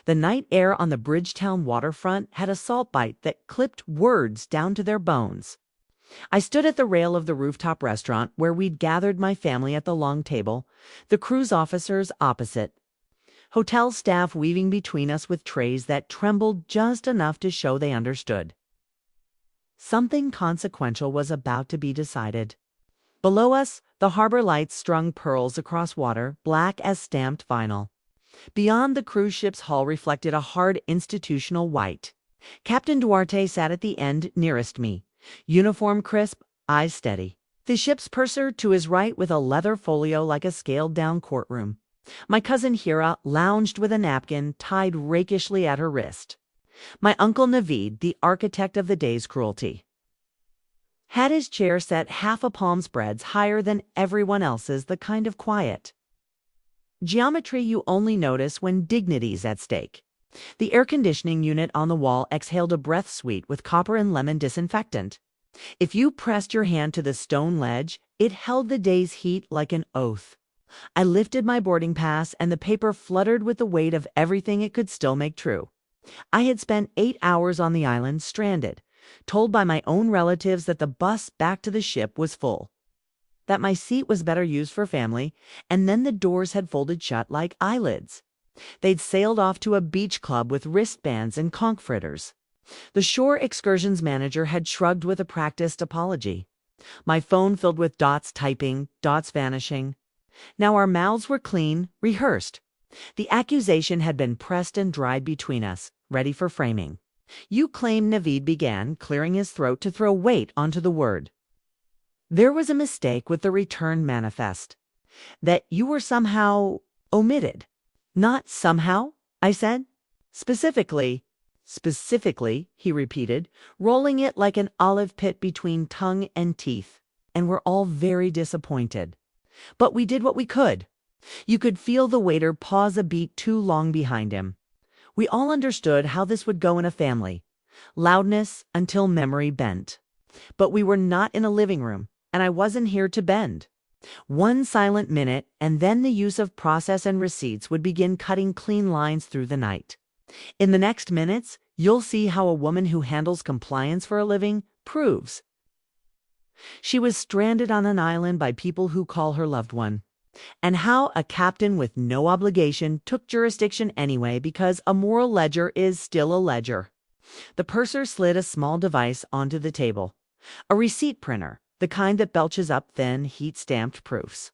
The night air on the Bridgetown waterfront had a salt bite that clipped words down to their bones. I stood at the rail of the rooftop restaurant where we'd gathered my family at the long table, the cruise officers opposite. Hotel staff weaving between us with trays that trembled just enough to show they understood. Something consequential was about to be decided. Below us, the harbor lights strung pearls across water, black as stamped vinyl. Beyond, the cruise ship's hull reflected a hard institutional white. Captain Duarte sat at the end nearest me, uniform crisp, eyes steady. The ship's purser to his right with a leather folio like a scaled-down courtroom. My cousin Hira lounged with a napkin tied rakishly at her wrist. My uncle Naveed, the architect of the day's cruelty, had his chair set half a palm's breadth higher than everyone else's, the kind of quiet geometry you only notice when dignity's at stake. The air conditioning unit on the wall exhaled a breath sweet with copper and lemon disinfectant. If you pressed your hand to the stone ledge, it held the day's heat like an oath. I lifted my boarding pass, and the paper fluttered with the weight of everything it could still make true. I had spent 8 hours on the island, stranded, told by my own relatives that the bus back to the ship was full, that my seat was better used for family, and then the doors had folded shut like eyelids. They'd sailed off to a beach club with wristbands and conch fritters. The shore excursions manager had shrugged with a practiced apology. My phone filled with dots typing, dots vanishing. Now our mouths were clean, rehearsed. The accusation had been pressed and dried between us, ready for framing. "You claim," Naveed began, clearing his throat to throw weight onto the word. "There was a mistake with the return manifest. That you were somehow omitted." "Not somehow," I said. Specifically, he repeated, rolling it like an olive pit between tongue and teeth. "And we're all very disappointed. But we did what we could." You could feel the waiter pause a beat too long behind him. We all understood how this would go in a family. Loudness until memory bent. But we were not in a living room, and I wasn't here to bend. One silent minute, and then the use of process and receipts would begin cutting clean lines through the night. In the next minutes, you'll see how a woman who handles compliance for a living proves she was stranded on an island by people who call her loved one, and how a captain with no obligation took jurisdiction anyway because a moral ledger is still a ledger. The purser slid a small device onto the table, a receipt printer, the kind that belches up thin, heat-stamped proofs.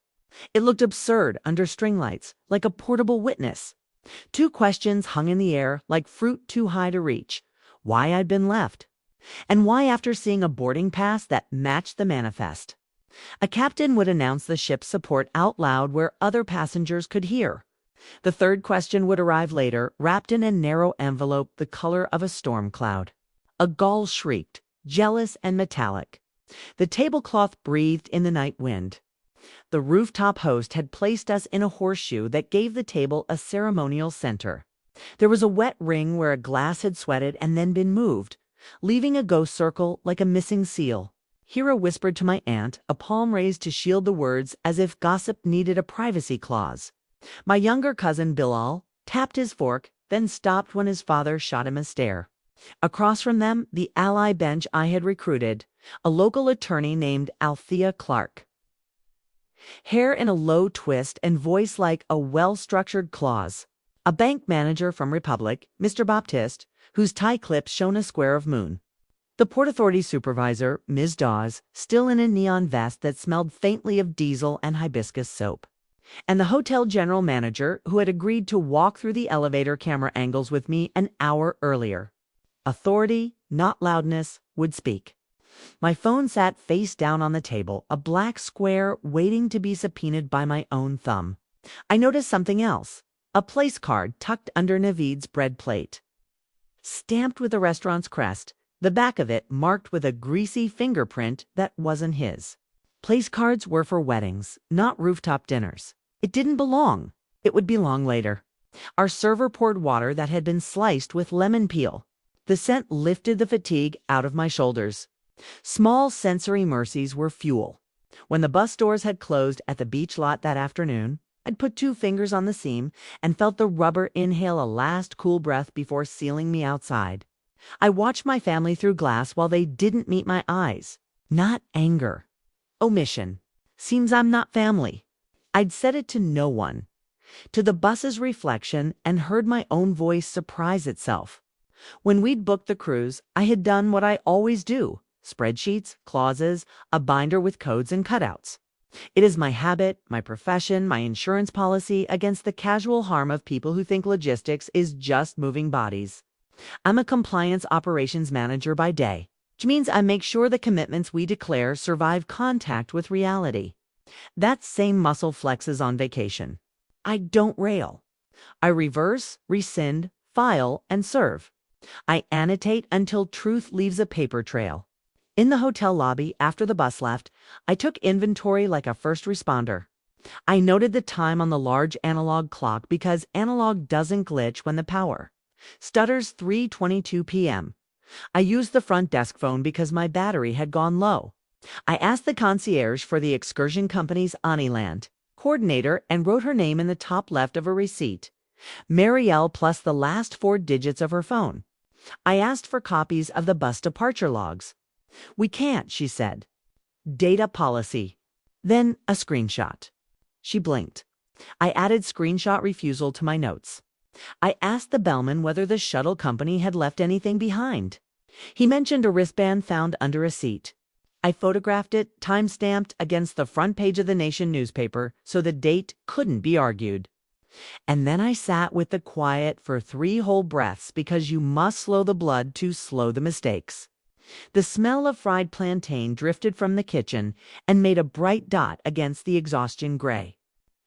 It looked absurd under string lights, like a portable witness. 2 questions hung in the air like fruit too high to reach. Why I'd been left, and why after seeing a boarding pass that matched the manifest. A captain would announce the ship's support out loud where other passengers could hear. The 3rd question would arrive later, wrapped in a narrow envelope the color of a storm cloud. A gull shrieked, jealous and metallic. The tablecloth breathed in the night wind. The rooftop host had placed us in a horseshoe that gave the table a ceremonial center. There was a wet ring where a glass had sweated and then been moved, leaving a ghost circle like a missing seal. Hira whispered to my aunt, a palm raised to shield the words as if gossip needed a privacy clause. My younger cousin Bilal tapped his fork, then stopped when his father shot him a stare. Across from them, the ally bench I had recruited, a local attorney named Althea Clark. Hair in a low twist and voice like a well-structured clause. A bank manager from Republic, Mr. Baptiste, whose tie clips shone a square of moon. The Port Authority supervisor, Ms. Dawes, still in a neon vest that smelled faintly of diesel and hibiscus soap. And the hotel general manager who had agreed to walk through the elevator camera angles with me an hour earlier. Authority, not loudness, would speak. My phone sat face down on the table, a black square waiting to be subpoenaed by my own thumb. I noticed something else. A place card tucked under Naveed's bread plate. Stamped with the restaurant's crest, the back of it marked with a greasy fingerprint that wasn't his. Place cards were for weddings, not rooftop dinners. It didn't belong. It would belong later. Our server poured water that had been sliced with lemon peel. The scent lifted the fatigue out of my shoulders. Small sensory mercies were fuel. When the bus doors had closed at the beach lot that afternoon, I'd put 2 fingers on the seam and felt the rubber inhale a last cool breath before sealing me outside. I watched my family through glass while they didn't meet my eyes. Not anger. Omission. Seems I'm not family. I'd said it to no one. To the bus's reflection, and heard my own voice surprise itself. When we'd booked the cruise, I had done what I always do: spreadsheets, clauses, a binder with codes and cutouts. It is my habit, my profession, my insurance policy against the casual harm of people who think logistics is just moving bodies. I'm a compliance operations manager by day, which means I make sure the commitments we declare survive contact with reality. That same muscle flexes on vacation. I don't rail. I reverse, rescind, file, and serve. I annotate until truth leaves a paper trail. In the hotel lobby after the bus left, I took inventory like a first responder. I noted the time on the large analog clock because analog doesn't glitch when the power stutters. 3:22 p.m. I used the front desk phone because my battery had gone low. I asked the concierge for the excursion company's Aniland coordinator and wrote her name in the top left of a receipt. Marielle plus the last 4 digits of her phone. I asked for copies of the bus departure logs. "We can't," she said. "Data policy." Then a screenshot. She blinked. I added screenshot refusal to my notes. I asked the bellman whether the shuttle company had left anything behind. He mentioned a wristband found under a seat. I photographed it, time-stamped against the front page of the Nation newspaper so the date couldn't be argued. And then I sat with the quiet for 3 whole breaths because you must slow the blood to slow the mistakes. The smell of fried plantain drifted from the kitchen and made a bright dot against the exhaustion gray.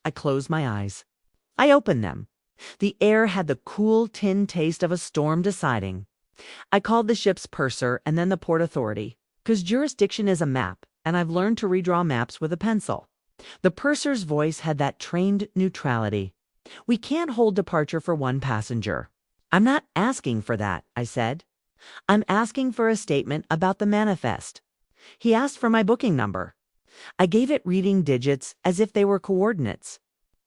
I closed my eyes. I opened them. The air had the cool tin taste of a storm deciding. I called the ship's purser and then the port authority, because jurisdiction is a map, and I've learned to redraw maps with a pencil. The purser's voice had that trained neutrality. "We can't hold departure for 1 passenger. "I'm not asking for that," I said. "I'm asking for a statement about the manifest." He asked for my booking number. I gave it reading digits as if they were coordinates.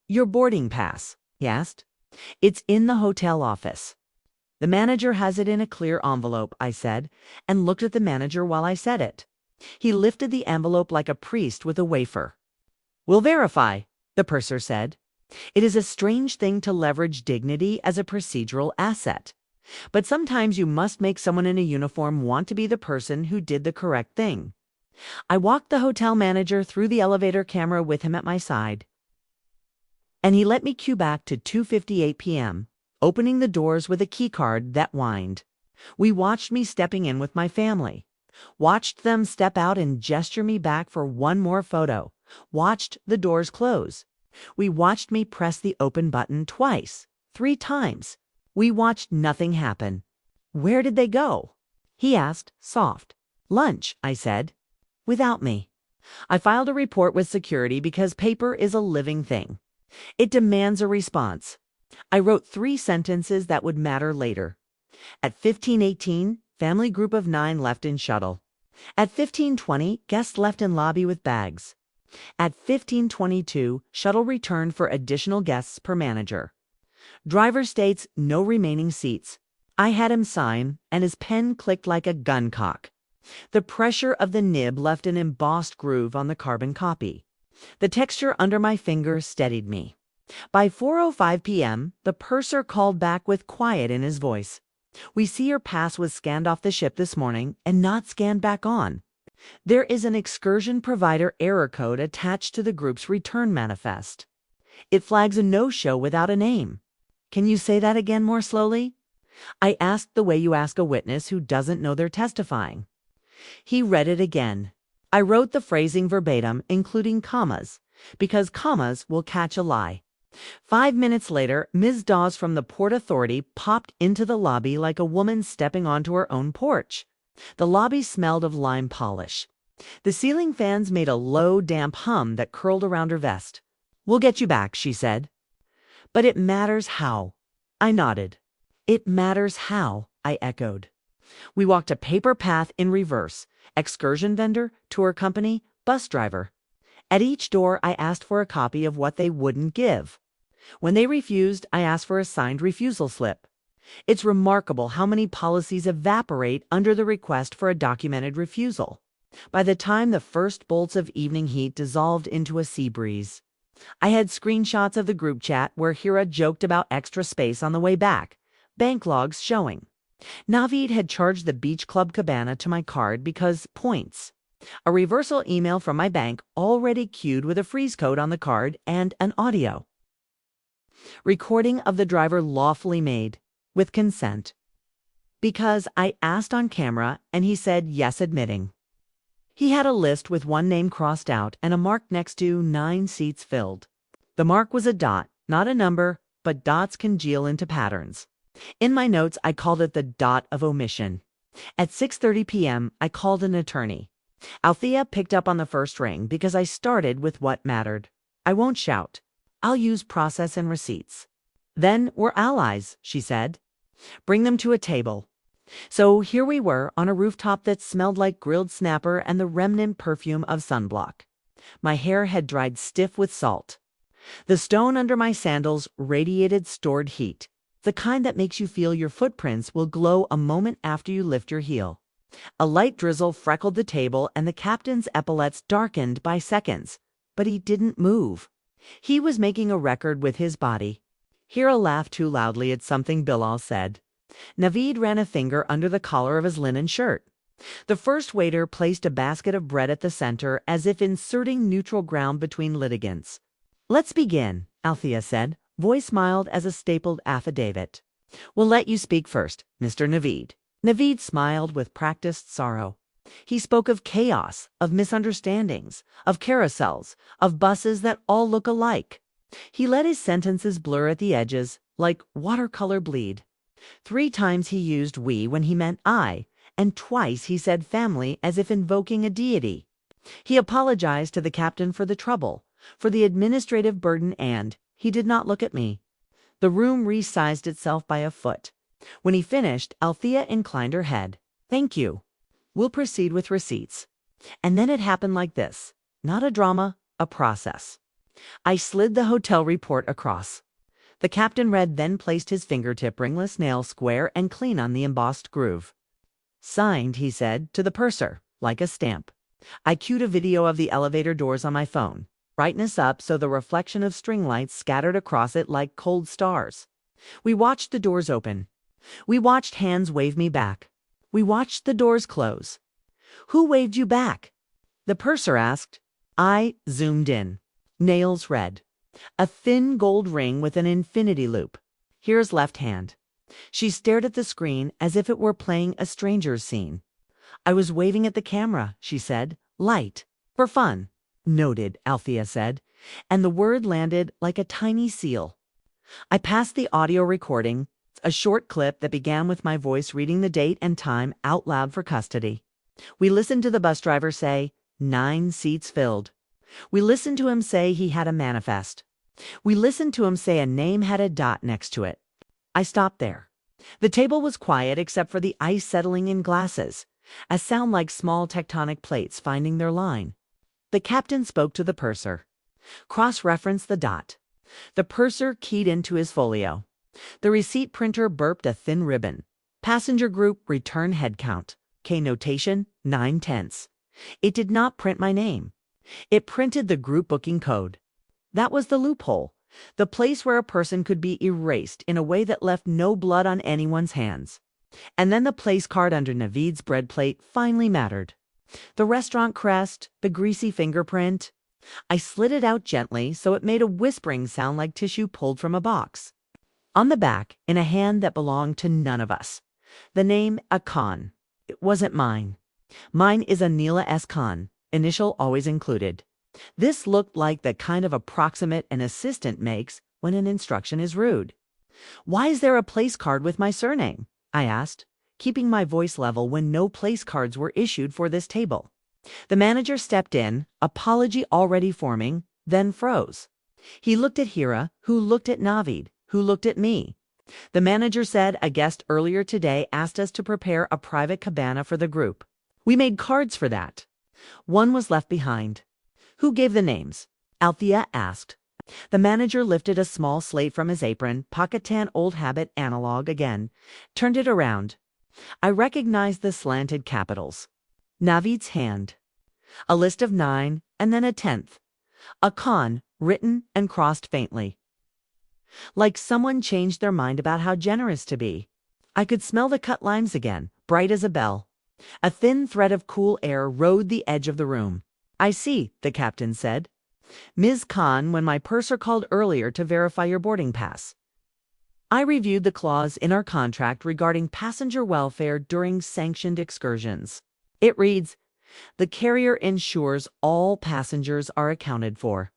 "Your boarding pass?" he asked. "It's in the hotel office." "The manager has it in a clear envelope," I said, and looked at the manager while I said it. He lifted the envelope like a priest with a wafer. "We'll verify," the purser said. It is a strange thing to leverage dignity as a procedural asset. But sometimes you must make someone in a uniform want to be the person who did the correct thing. I walked the hotel manager through the elevator camera with him at my side. And he let me cue back to 2:58 p.m., opening the doors with a keycard that whined. We watched me stepping in with my family. Watched them step out and gesture me back for one more photo. Watched the doors close. We watched me press the open button twice, 3 times. We watched nothing happen. "Where did they go?" he asked, soft. "Lunch," I said. "Without me." I filed a report with security because paper is a living thing. It demands a response. I wrote 3 sentences that would matter later. At 15:18, family group of 9 left in shuttle. At 15:20, guests left in lobby with bags. At 15:22, shuttle returned for additional guests per manager. Driver states no remaining seats. I had him sign, and his pen clicked like a gun cock. The pressure of the nib left an embossed groove on the carbon copy. The texture under my finger steadied me. By 4:05 p.m., the purser called back with quiet in his voice. "We see your pass was scanned off the ship this morning and not scanned back on. There is an excursion provider error code attached to the group's return manifest. It flags a no-show without a name." "Can you say that again more slowly?" I asked the way you ask a witness who doesn't know they're testifying. He read it again. I wrote the phrasing verbatim, including commas, because commas will catch a lie. 5 minutes later, Ms. Dawes from the Port Authority popped into the lobby like a woman stepping onto her own porch. The lobby smelled of lime polish. The ceiling fans made a low, damp hum that curled around her vest. "We'll get you back," she said. "But it matters how." I nodded. "It matters how," I echoed. We walked a paper path in reverse: excursion vendor, tour company, bus driver. At each door, I asked for a copy of what they wouldn't give. When they refused, I asked for a signed refusal slip. It's remarkable how many policies evaporate under the request for a documented refusal. By the time the first bolts of evening heat dissolved into a sea breeze, I had screenshots of the group chat where Hira joked about extra space on the way back, bank logs showing. Naveed had charged the beach club cabana to my card because points. A reversal email from my bank already queued with a freeze code on the card and an audio recording of the driver lawfully made, with consent. Because I asked on camera and he said yes, admitting. He had a list with one name crossed out and a mark next to 9 seats filled. The mark was a dot, not a number, but dots congeal into patterns. In my notes, I called it the dot of omission. At 6:30 p.m., I called an attorney. Althea picked up on the first ring because I started with what mattered. I won't shout. I'll use process and receipts. Then we're allies, she said. Bring them to a table. So here we were on a rooftop that smelled like grilled snapper and the remnant perfume of sunblock. My hair had dried stiff with salt. The stone under my sandals radiated stored heat, the kind that makes you feel your footprints will glow a moment after you lift your heel. A light drizzle freckled the table and the captain's epaulets darkened by seconds, but he didn't move. He was making a record with his body. Hira laughed too loudly at something Bilal said. Naveed ran a finger under the collar of his linen shirt. The first waiter placed a basket of bread at the center as if inserting neutral ground between litigants. Let's begin, Althea said, voice mild as a stapled affidavit. We'll let you speak first, Mr. Naveed. Naveed smiled with practiced sorrow. He spoke of chaos, of misunderstandings, of carousels, of buses that all look alike. He let his sentences blur at the edges, like watercolor bleed. 3 times he used we when he meant I, and twice he said family as if invoking a deity. He apologized to the captain for the trouble, for the administrative burden, and he did not look at me. The room resized itself by a foot. When he finished, Althea inclined her head. Thank you. We'll proceed with receipts. And then it happened like this. Not a drama, a process. I slid the hotel report across. The captain read, then placed his fingertip ringless nail square and clean on the embossed groove. Signed, he said, to the purser, like a stamp. I cued a video of the elevator doors on my phone, brightness up so the reflection of string lights scattered across it like cold stars. We watched the doors open. We watched hands wave me back. We watched the doors close. Who waved you back? The purser asked. I zoomed in. Nails red. A thin gold ring with an infinity loop. Here's left hand. She stared at the screen as if it were playing a stranger's scene. I was waving at the camera, she said. Light. For fun. Noted, Althea said. And the word landed like a tiny seal. I passed the audio recording, a short clip that began with my voice reading the date and time out loud for custody. We listened to the bus driver say, 9 seats filled. We listened to him say he had a manifest. We listened to him say a name had a dot next to it. I stopped there. The table was quiet except for the ice settling in glasses, a sound like small tectonic plates finding their line. The captain spoke to the purser. Cross-referenced the dot. The purser keyed into his folio. The receipt printer burped a thin ribbon. Passenger group return head count. K notation 9/10. It did not print my name. It printed the group booking code. That was the loophole, the place where a person could be erased in a way that left no blood on anyone's hands. And then the place card under Naveed's bread plate finally mattered. The restaurant crest, the greasy fingerprint. I slid it out gently so it made a whispering sound like tissue pulled from a box. On the back, in a hand that belonged to none of us, the name Akan. It wasn't mine. Mine is Anila S. Khan, initial always included. This looked like the kind of approximate an assistant makes when an instruction is rude. Why is there a place card with my surname? I asked, keeping my voice level when no place cards were issued for this table. The manager stepped in, apology already forming, then froze. He looked at Hira, who looked at Naveed, who looked at me. The manager said a guest earlier today asked us to prepare a private cabana for the group. We made cards for that. One was left behind. Who gave the names? Althea asked. The manager lifted a small slate from his apron, pocket-tan old habit analog again, turned it around. I recognized the slanted capitals. Navid's hand. A list of 9, and then a 10th. A con, written and crossed faintly. Like someone changed their mind about how generous to be. I could smell the cut limes again, bright as a bell. A thin thread of cool air rode the edge of the room. I see, the captain said. Ms. Khan, when my purser called earlier to verify your boarding pass. I reviewed the clause in our contract regarding passenger welfare during sanctioned excursions. It reads, the carrier ensures all passengers are accounted for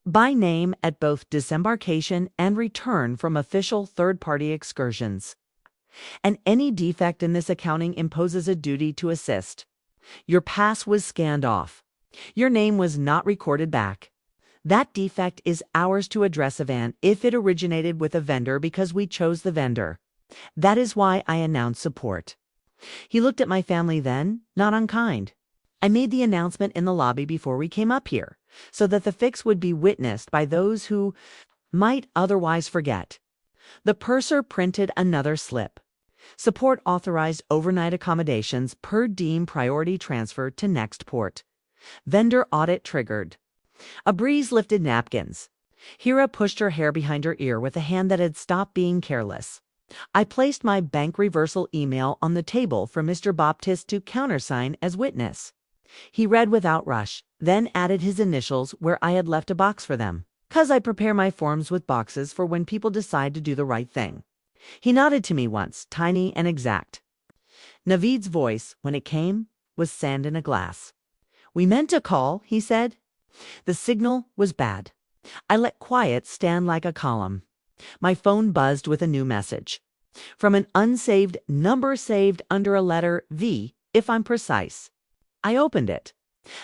by name at both disembarkation and return from official third-party excursions. And any defect in this accounting imposes a duty to assist. Your pass was scanned off. Your name was not recorded back. That defect is ours to address, Evan, if it originated with a vendor because we chose the vendor. That is why I announced support. He looked at my family then, not unkind. I made the announcement in the lobby before we came up here, so that the fix would be witnessed by those who might otherwise forget. The purser printed another slip. Support authorized overnight accommodations per diem priority transfer to next port. Vendor audit triggered. A breeze lifted napkins. Hira pushed her hair behind her ear with a hand that had stopped being careless. I placed my bank reversal email on the table for Mr. Baptiste to countersign as witness. He read without rush, then added his initials where I had left a box for them. 'Cause I prepare my forms with boxes for when people decide to do the right thing. He nodded to me once, tiny and exact. Navid's voice, when it came, was sand in a glass. We meant to call, he said. The signal was bad. I let quiet stand like a column. My phone buzzed with a new message. From an unsaved number saved under a letter V, if I'm precise. I opened it.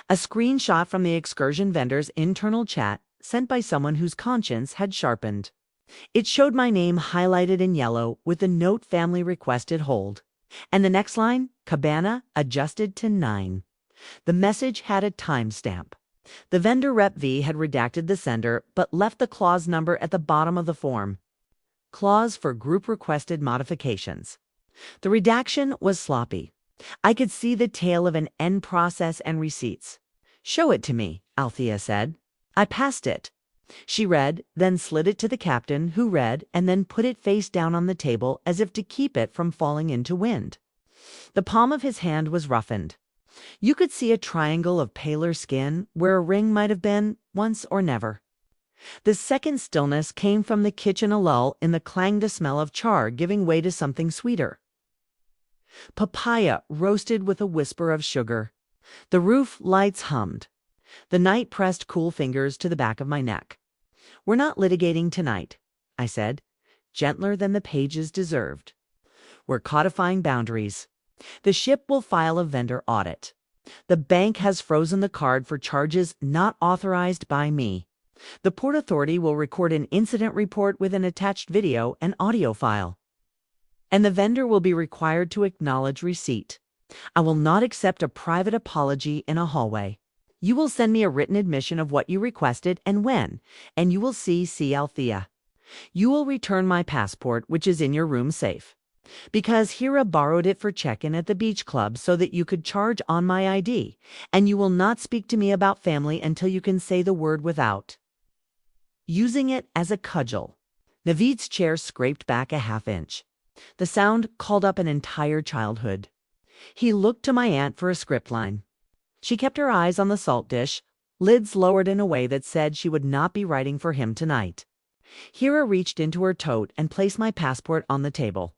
A screenshot from the excursion vendor's internal chat sent by someone whose conscience had sharpened. It showed my name highlighted in yellow with the note family requested hold. And the next line, Cabana, adjusted to 9. The message had a timestamp. The vendor rep V had redacted the sender but left the clause number at the bottom of the form. Clause for group requested modifications. The redaction was sloppy. I could see the tail of an end process and receipts. Show it to me, Althea said. I passed it. She read, then slid it to the captain, who read, and then put it face down on the table as if to keep it from falling into wind. The palm of his hand was roughened. You could see a triangle of paler skin where a ring might have been once or never. The second stillness came from the kitchen, a lull in the clanged smell of char giving way to something sweeter. Papaya roasted with a whisper of sugar. The roof lights hummed. The night pressed cool fingers to the back of my neck. We're not litigating tonight, I said, gentler than the pages deserved. We're codifying boundaries. The ship will file a vendor audit. The bank has frozen the card for charges not authorized by me. The Port Authority will record an incident report with an attached video and audio file. And the vendor will be required to acknowledge receipt. I will not accept a private apology in a hallway. You will send me a written admission of what you requested and when, and you will see Althea. You will return my passport, which is in your room safe. Because Hira borrowed it for check-in at the beach club so that you could charge on my ID, and you will not speak to me about family until you can say the word without using it as a cudgel. Navid's chair scraped back a half-inch. The sound called up an entire childhood. He looked to my aunt for a script line. She kept her eyes on the salt dish, lids lowered in a way that said she would not be writing for him tonight. Hira reached into her tote and placed my passport on the table.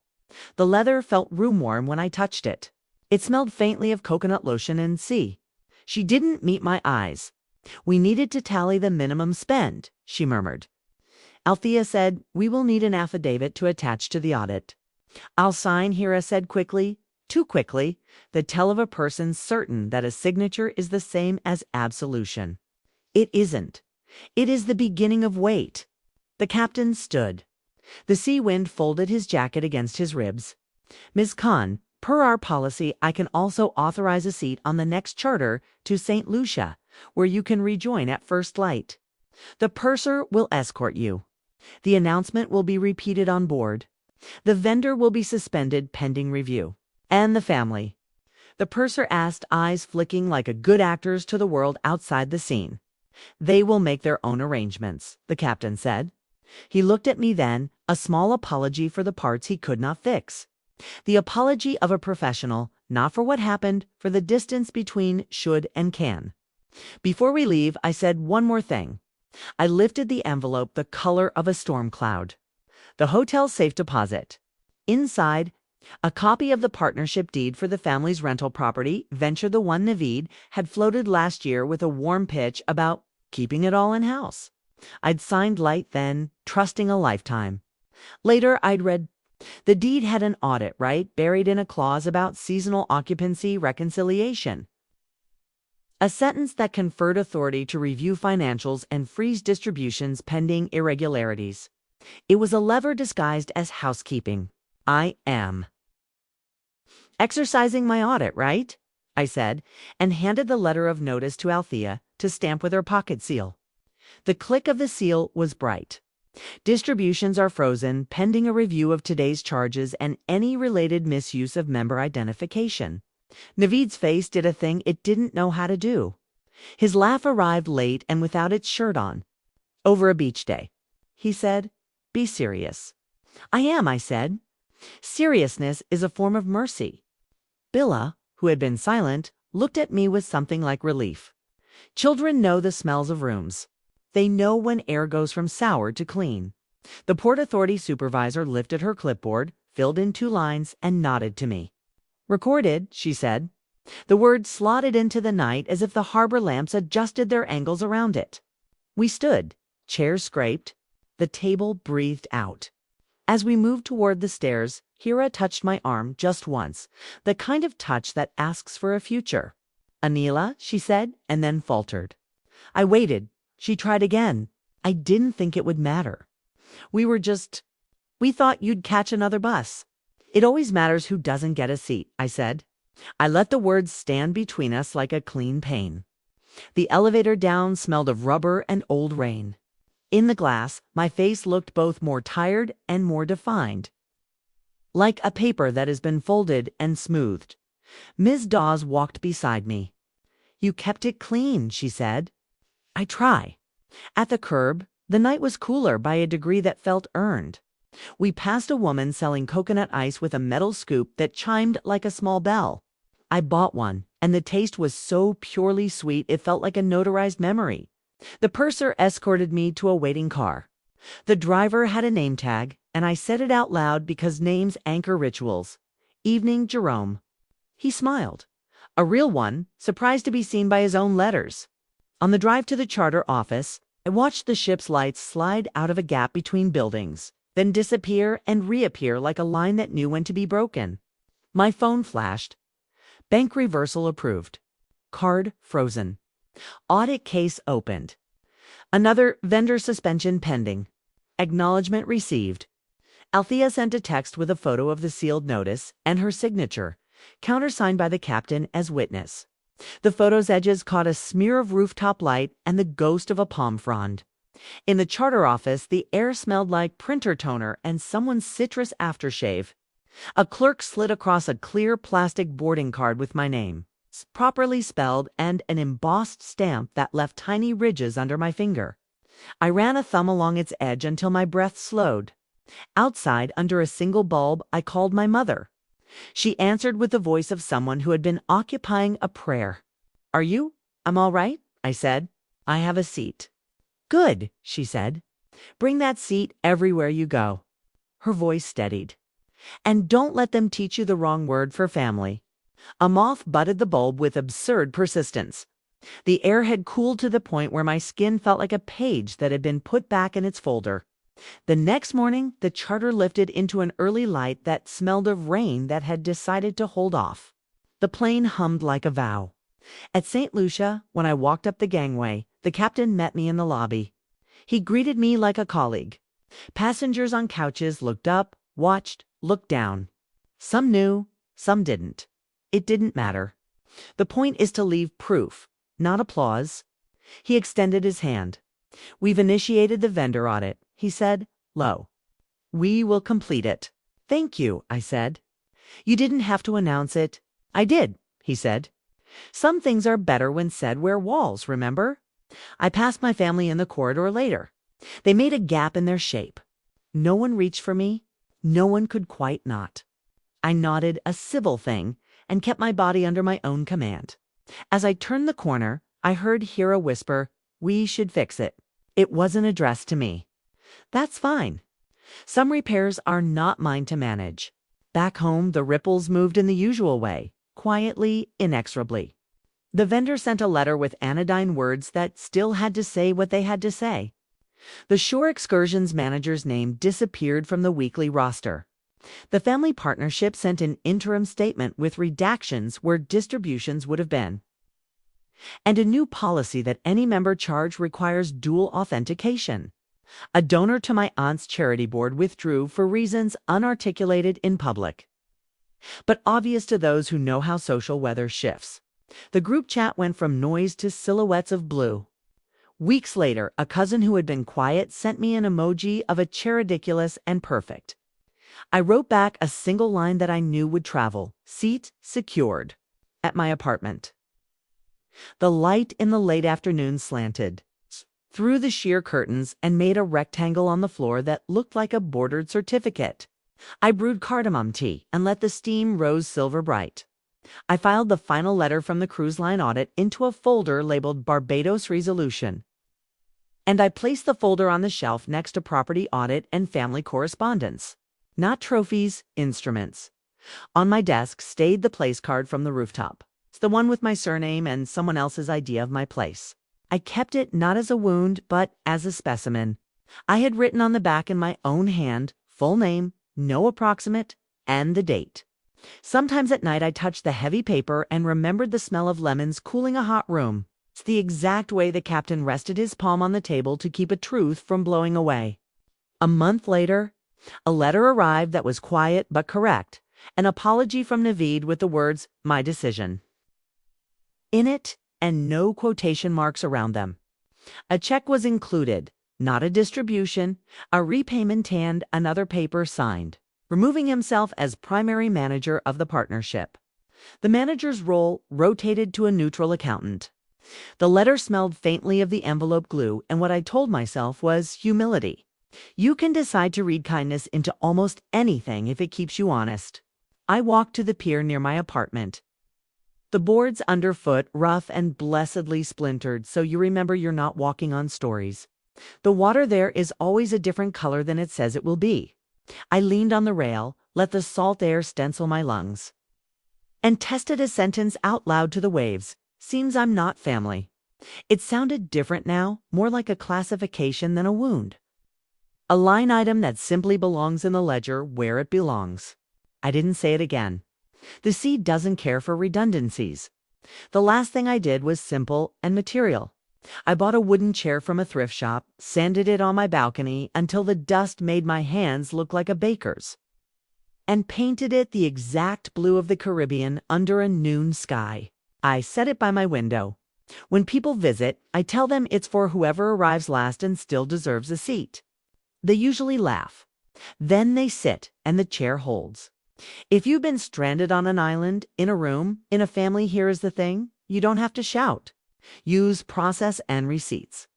The leather felt room-warm when I touched it. It smelled faintly of coconut lotion and sea. She didn't meet my eyes. We needed to tally the minimum spend, she murmured. Althea said, we will need an affidavit to attach to the audit. I'll sign, Hira said quickly, too quickly, the tell of a person certain that a signature is the same as absolution. It isn't. It is the beginning of weight. The captain stood. The sea wind folded his jacket against his ribs. Ms. Khan, per our policy, I can also authorize a seat on the next charter to St. Lucia, where you can rejoin at first light. The purser will escort you. The announcement will be repeated on board. The vendor will be suspended pending review. And the family. The purser asked, eyes flicking like a good actor's to the world outside the scene. They will make their own arrangements, the captain said. He looked at me then, a small apology for the parts he could not fix. The apology of a professional, not for what happened, for the distance between should and can. Before we leave, I said one more thing. I lifted the envelope the color of a storm cloud. The hotel safe deposit. Inside, a copy of the partnership deed for the family's rental property, Venture the One Navid, had floated last year with a warm pitch about keeping it all in-house. I'd signed light then, trusting a lifetime. Later, I'd read the deed had an audit right buried in a clause about seasonal occupancy reconciliation. A sentence that conferred authority to review financials and freeze distributions pending irregularities. It was a lever disguised as housekeeping. I am exercising my audit, right? I said, and handed the letter of notice to Althea to stamp with her pocket seal. The click of the seal was bright. Distributions are frozen pending a review of today's charges and any related misuse of member identification. Navid's face did a thing it didn't know how to do. His laugh arrived late and without its shirt on. Over a beach day. He said, "Be serious." "I am," I said. "Seriousness is a form of mercy." Billa, who had been silent, looked at me with something like relief. Children know the smells of rooms. They know when air goes from sour to clean. The Port Authority supervisor lifted her clipboard, filled in 2 lines, and nodded to me. "Recorded," she said. The word slotted into the night as if the harbor lamps adjusted their angles around it. We stood. Chairs scraped. The table breathed out. As we moved toward the stairs, Hira touched my arm just once, the kind of touch that asks for a future. "Anila," she said, and then faltered. I waited. She tried again. I didn't think it would matter. We thought you'd catch another bus." "It always matters who doesn't get a seat," I said. I let the words stand between us like a clean pane. The elevator down smelled of rubber and old rain. In the glass, my face looked both more tired and more defined. Like a paper that has been folded and smoothed. Ms. Dawes walked beside me. "You kept it clean," she said. "I try." At the curb, the night was cooler by a degree that felt earned. We passed a woman selling coconut ice with a metal scoop that chimed like a small bell. I bought one, and the taste was so purely sweet it felt like a notarized memory. The purser escorted me to a waiting car. The driver had a name tag, and I said it out loud because names anchor rituals. "Evening, Jerome." He smiled. A real one, surprised to be seen by his own letters. On the drive to the charter office, I watched the ship's lights slide out of a gap between buildings, then disappear and reappear like a line that knew when to be broken. My phone flashed. Bank reversal approved. Card frozen. Audit case opened. Another vendor suspension pending. Acknowledgement received. Althea sent a text with a photo of the sealed notice and her signature, countersigned by the captain as witness. The photo's edges caught a smear of rooftop light and the ghost of a palm frond. In the charter office, the air smelled like printer toner and someone's citrus aftershave. A clerk slid across a clear plastic boarding card with my name, properly spelled, and an embossed stamp that left tiny ridges under my finger. I ran a thumb along its edge until my breath slowed. Outside, under a single bulb, I called my mother. She answered with the voice of someone who had been occupying a prayer. "Are you? I'm all right," I said. "I have a seat." "Good," she said. "Bring that seat everywhere you go." Her voice steadied. "And don't let them teach you the wrong word for family." A moth butted the bulb with absurd persistence. The air had cooled to the point where my skin felt like a page that had been put back in its folder. The next morning, the charter lifted into an early light that smelled of rain that had decided to hold off. The plane hummed like a vow. At St. Lucia, when I walked up the gangway, the captain met me in the lobby. He greeted me like a colleague. Passengers on couches looked up, watched, looked down. Some knew, some didn't. It didn't matter. The point is to leave proof, not applause. He extended his hand. "We've initiated the vendor audit," he said, low. "We will complete it." "Thank you," I said. "You didn't have to announce it." "I did," he said. "Some things are better when said where walls, remember?" I passed my family in the corridor later. They made a gap in their shape. No one reached for me. No one could quite not. I nodded a civil thing and kept my body under my own command. As I turned the corner, I heard Hira whisper, "We should fix it." It wasn't addressed to me. That's fine. Some repairs are not mine to manage. Back home, the ripples moved in the usual way, quietly, inexorably. The vendor sent a letter with anodyne words that still had to say what they had to say. The Shore Excursions manager's name disappeared from the weekly roster. The family partnership sent an interim statement with redactions where distributions would have been. And a new policy that any member charge requires dual authentication. A donor to my aunt's charity board withdrew for reasons unarticulated in public, but obvious to those who know how social weather shifts. The group chat went from noise to silhouettes of blue. Weeks later, a cousin who had been quiet sent me an emoji of a charidiculous and perfect. I wrote back a single line that I knew would travel, seat secured, at my apartment. The light in the late afternoon slanted through the sheer curtains and made a rectangle on the floor that looked like a bordered certificate. I brewed cardamom tea and let the steam rose silver bright. I filed the final letter from the cruise line audit into a folder labeled Barbados Resolution. And I placed the folder on the shelf next to property audit and family correspondence. Not trophies, instruments. On my desk stayed the place card from the rooftop. It's the one with my surname and someone else's idea of my place. I kept it not as a wound, but as a specimen. I had written on the back in my own hand, full name, no approximate, and the date. Sometimes at night I touched the heavy paper and remembered the smell of lemons cooling a hot room. It's the exact way the captain rested his palm on the table to keep a truth from blowing away. A month later, a letter arrived that was quiet but correct, an apology from Naveed with the words, "My decision," in it, and no quotation marks around them. A check was included, not a distribution, a repayment and another paper signed, removing himself as primary manager of the partnership. The manager's role rotated to a neutral accountant. The letter smelled faintly of the envelope glue, and what I told myself was humility. You can decide to read kindness into almost anything if it keeps you honest. I walked to the pier near my apartment. The boards underfoot rough and blessedly splintered, so you remember you're not walking on stories. The water there is always a different color than it says it will be. I leaned on the rail, let the salt air stencil my lungs, and tested a sentence out loud to the waves. "Seems I'm not family." It sounded different now, more like a classification than a wound. A line item that simply belongs in the ledger where it belongs. I didn't say it again. The sea doesn't care for redundancies. The last thing I did was simple and material. I bought a wooden chair from a thrift shop, sanded it on my balcony until the dust made my hands look like a baker's, and painted it the exact blue of the Caribbean under a noon sky. I set it by my window. When people visit, I tell them it's for whoever arrives last and still deserves a seat. They usually laugh. Then they sit, and the chair holds. If you've been stranded on an island, in a room, in a family, here is the thing. You don't have to shout. Use process and receipts.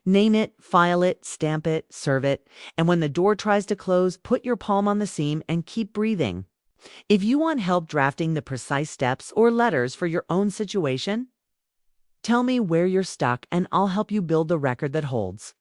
Name it, file it, stamp it, serve it, and when the door tries to close, put your palm on the seam and keep breathing. If you want help drafting the precise steps or letters for your own situation, tell me where you're stuck and I'll help you build the record that holds.